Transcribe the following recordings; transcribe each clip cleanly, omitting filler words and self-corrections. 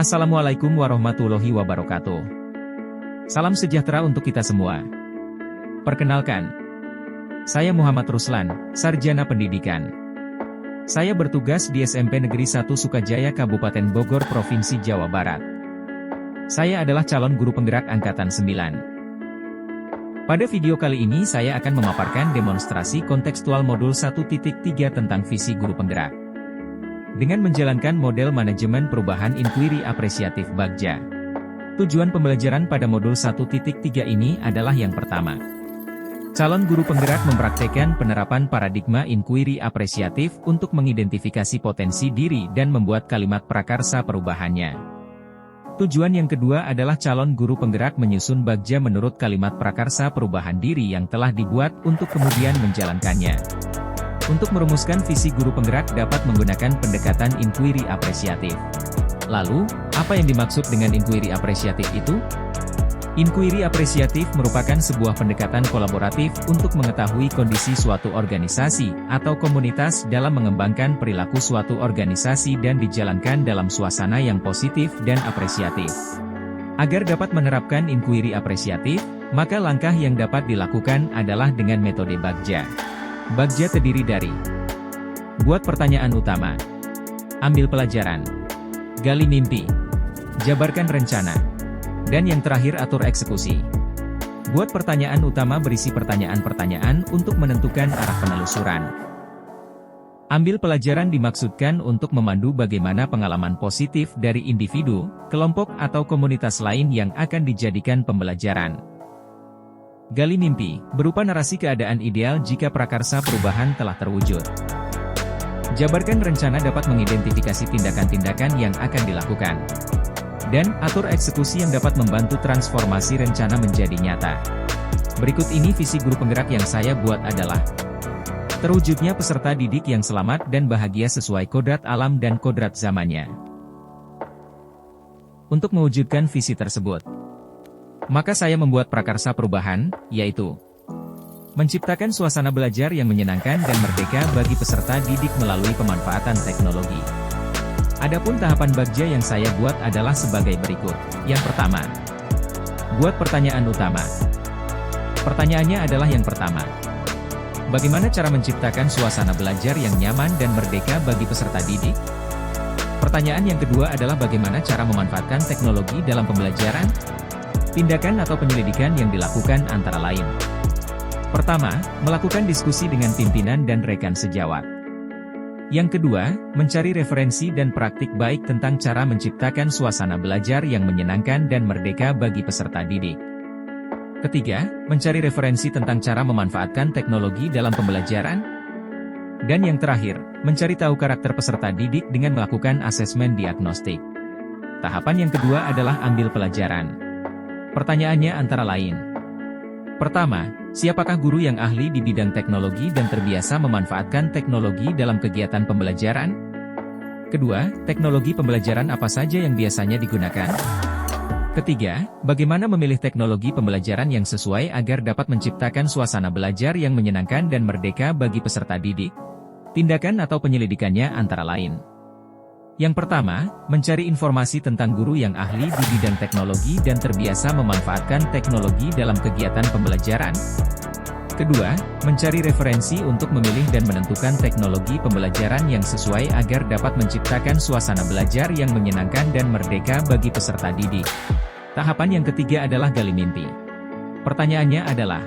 Assalamualaikum warahmatullahi wabarakatuh. Salam sejahtera untuk kita semua. Perkenalkan, saya Muhammad Ruslan, Sarjana Pendidikan. Saya bertugas di SMP Negeri 1 Sukajaya Kabupaten Bogor, Provinsi Jawa Barat. Saya adalah calon guru penggerak Angkatan 9. Pada video kali ini saya akan memaparkan demonstrasi kontekstual modul 1.3 tentang visi guru penggerak. Dengan menjalankan model manajemen perubahan inquiry apresiatif Bagja. Tujuan pembelajaran pada modul 1.3 ini adalah yang pertama. Calon guru penggerak mempraktekkan penerapan paradigma inquiry apresiatif untuk mengidentifikasi potensi diri dan membuat kalimat prakarsa perubahannya. Tujuan yang kedua adalah calon guru penggerak menyusun Bagja menurut kalimat prakarsa perubahan diri yang telah dibuat untuk kemudian menjalankannya. Untuk merumuskan visi guru penggerak dapat menggunakan pendekatan inquiry apresiatif. Lalu, apa yang dimaksud dengan inquiry apresiatif itu? Inquiry apresiatif merupakan sebuah pendekatan kolaboratif untuk mengetahui kondisi suatu organisasi atau komunitas dalam mengembangkan perilaku suatu organisasi dan dijalankan dalam suasana yang positif dan apresiatif. Agar dapat menerapkan inquiry apresiatif, maka langkah yang dapat dilakukan adalah dengan metode Bagja. Bagja terdiri dari buat pertanyaan utama, ambil pelajaran, gali mimpi, jabarkan rencana, dan yang terakhir atur eksekusi. Buat pertanyaan utama berisi pertanyaan-pertanyaan untuk menentukan arah penelusuran. Ambil pelajaran dimaksudkan untuk memandu bagaimana pengalaman positif dari individu, kelompok atau komunitas lain yang akan dijadikan pembelajaran. Gali mimpi, berupa narasi keadaan ideal jika prakarsa perubahan telah terwujud. Jabarkan rencana dapat mengidentifikasi tindakan-tindakan yang akan dilakukan. Dan, atur eksekusi yang dapat membantu transformasi rencana menjadi nyata. Berikut ini visi guru penggerak yang saya buat adalah terwujudnya peserta didik yang selamat dan bahagia sesuai kodrat alam dan kodrat zamannya. Untuk mewujudkan visi tersebut, maka saya membuat prakarsa perubahan, yaitu menciptakan suasana belajar yang menyenangkan dan merdeka bagi peserta didik melalui pemanfaatan teknologi. Adapun tahapan Bagja yang saya buat adalah sebagai berikut. Yang pertama, buat pertanyaan utama. Pertanyaannya adalah yang pertama. Bagaimana cara menciptakan suasana belajar yang nyaman dan merdeka bagi peserta didik? Pertanyaan yang kedua adalah bagaimana cara memanfaatkan teknologi dalam pembelajaran? Tindakan atau penyelidikan yang dilakukan antara lain. Pertama, melakukan diskusi dengan pimpinan dan rekan sejawat. Yang kedua, mencari referensi dan praktik baik tentang cara menciptakan suasana belajar yang menyenangkan dan merdeka bagi peserta didik. Ketiga, mencari referensi tentang cara memanfaatkan teknologi dalam pembelajaran. Dan yang terakhir, mencari tahu karakter peserta didik dengan melakukan asesmen diagnostik. Tahapan yang kedua adalah ambil pelajaran. Pertanyaannya antara lain. Pertama, siapakah guru yang ahli di bidang teknologi dan terbiasa memanfaatkan teknologi dalam kegiatan pembelajaran? Kedua, teknologi pembelajaran apa saja yang biasanya digunakan? Ketiga, bagaimana memilih teknologi pembelajaran yang sesuai agar dapat menciptakan suasana belajar yang menyenangkan dan merdeka bagi peserta didik? Tindakan atau penyelidikannya antara lain. Yang pertama, mencari informasi tentang guru yang ahli di bidang teknologi dan terbiasa memanfaatkan teknologi dalam kegiatan pembelajaran. Kedua, mencari referensi untuk memilih dan menentukan teknologi pembelajaran yang sesuai agar dapat menciptakan suasana belajar yang menyenangkan dan merdeka bagi peserta didik. Tahapan yang ketiga adalah gali mimpi. Pertanyaannya adalah,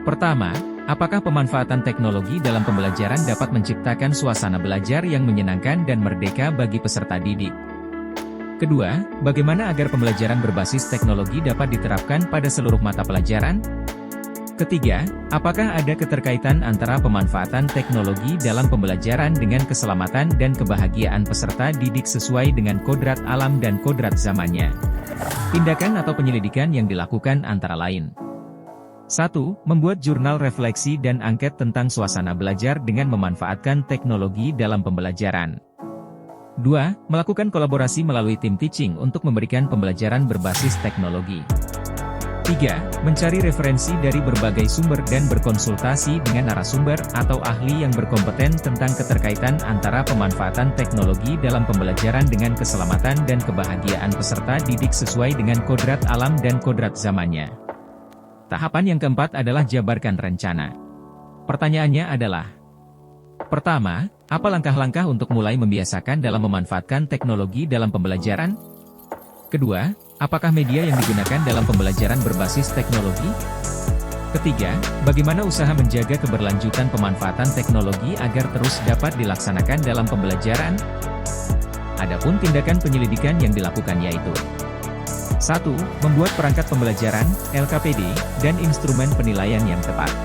pertama, apakah pemanfaatan teknologi dalam pembelajaran dapat menciptakan suasana belajar yang menyenangkan dan merdeka bagi peserta didik? Kedua, bagaimana agar pembelajaran berbasis teknologi dapat diterapkan pada seluruh mata pelajaran? Ketiga, apakah ada keterkaitan antara pemanfaatan teknologi dalam pembelajaran dengan keselamatan dan kebahagiaan peserta didik sesuai dengan kodrat alam dan kodrat zamannya? Tindakan atau penyelidikan yang dilakukan antara lain. 1. Membuat jurnal refleksi dan angket tentang suasana belajar dengan memanfaatkan teknologi dalam pembelajaran. 2. Melakukan kolaborasi melalui tim teaching untuk memberikan pembelajaran berbasis teknologi. 3. Mencari referensi dari berbagai sumber dan berkonsultasi dengan narasumber atau ahli yang berkompeten tentang keterkaitan antara pemanfaatan teknologi dalam pembelajaran dengan keselamatan dan kebahagiaan peserta didik sesuai dengan kodrat alam dan kodrat zamannya. Tahapan yang keempat adalah jabarkan rencana. Pertanyaannya adalah: pertama, apa langkah-langkah untuk mulai membiasakan dalam memanfaatkan teknologi dalam pembelajaran? Kedua, apakah media yang digunakan dalam pembelajaran berbasis teknologi? Ketiga, bagaimana usaha menjaga keberlanjutan pemanfaatan teknologi agar terus dapat dilaksanakan dalam pembelajaran? Adapun tindakan penyelidikan yang dilakukan yaitu: 1. Membuat perangkat pembelajaran, LKPD, dan instrumen penilaian yang tepat.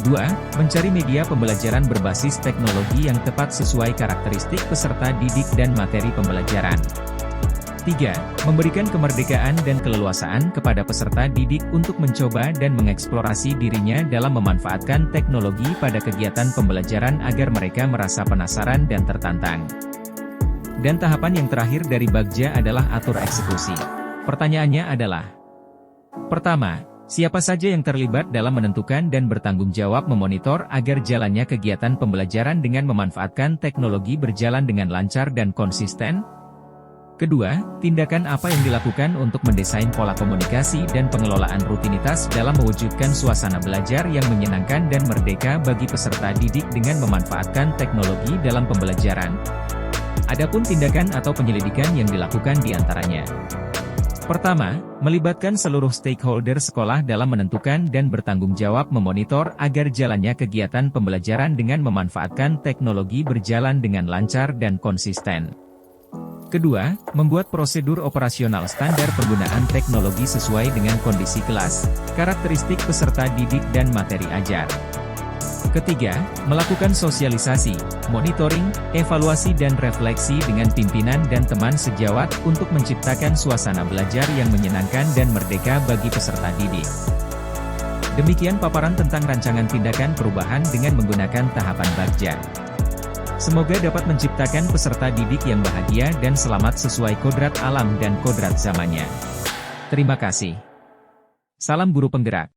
2. Mencari media pembelajaran berbasis teknologi yang tepat sesuai karakteristik peserta didik dan materi pembelajaran. 3. Memberikan kemerdekaan dan keleluasaan kepada peserta didik untuk mencoba dan mengeksplorasi dirinya dalam memanfaatkan teknologi pada kegiatan pembelajaran agar mereka merasa penasaran dan tertantang. Dan tahapan yang terakhir dari Bagja adalah atur eksekusi. Pertanyaannya adalah: pertama, siapa saja yang terlibat dalam menentukan dan bertanggung jawab memonitor agar jalannya kegiatan pembelajaran dengan memanfaatkan teknologi berjalan dengan lancar dan konsisten? Kedua, tindakan apa yang dilakukan untuk mendesain pola komunikasi dan pengelolaan rutinitas dalam mewujudkan suasana belajar yang menyenangkan dan merdeka bagi peserta didik dengan memanfaatkan teknologi dalam pembelajaran? Adapun tindakan atau penyelidikan yang dilakukan di antaranya: pertama, melibatkan seluruh stakeholder sekolah dalam menentukan dan bertanggung jawab memonitor agar jalannya kegiatan pembelajaran dengan memanfaatkan teknologi berjalan dengan lancar dan konsisten. Kedua, membuat prosedur operasional standar penggunaan teknologi sesuai dengan kondisi kelas, karakteristik peserta didik dan materi ajar. Ketiga, melakukan sosialisasi, monitoring, evaluasi dan refleksi dengan pimpinan dan teman sejawat untuk menciptakan suasana belajar yang menyenangkan dan merdeka bagi peserta didik. Demikian paparan tentang rancangan tindakan perubahan dengan menggunakan tahapan Bagja. Semoga dapat menciptakan peserta didik yang bahagia dan selamat sesuai kodrat alam dan kodrat zamannya. Terima kasih. Salam guru penggerak.